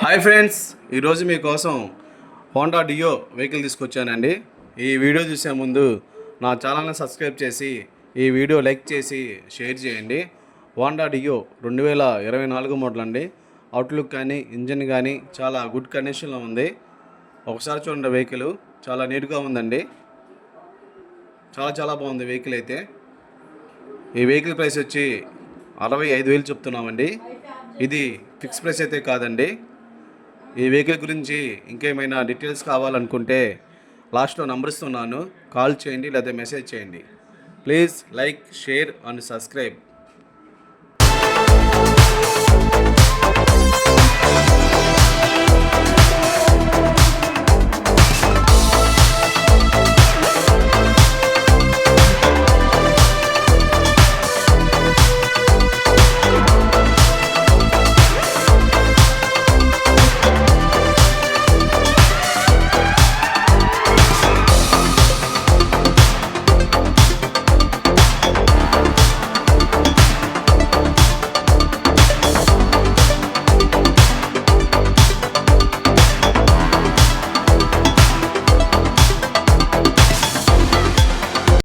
Hi friends, ఈరోజు మీకోసం Honda డియో vehicle తీసుకొచ్చానండి. ఈ వీడియో చూసే ముందు నా ఛానల్ని సబ్స్క్రైబ్ చేసి ఈ వీడియో లైక్ చేసి షేర్ చేయండి. హోండా డియో 2024 మోడల్ అండి. అవుట్లుక్ కానీ ఇంజిన్ కానీ చాలా గుడ్ కండిషన్లో ఉంది. ఒకసారి చూడండి, వెహికల్ చాలా నీట్గా ఉందండి. చాలా బాగుంది వెహికల్ అయితే. ఈ వెహికల్ ప్రైస్ వచ్చి 65,000 చెప్తున్నామండి. ఇది ఫిక్స్ ప్రైస్ అయితే కాదండి. ఈ వెహికల్ గురించి ఇంకేమైనా డీటెయిల్స్ కావాలనుకుంటే లాస్ట్లో నంబర్ ఇస్తున్నాను, కాల్ చేయండి లేదా మెసేజ్ చేయండి. Please like, share and subscribe.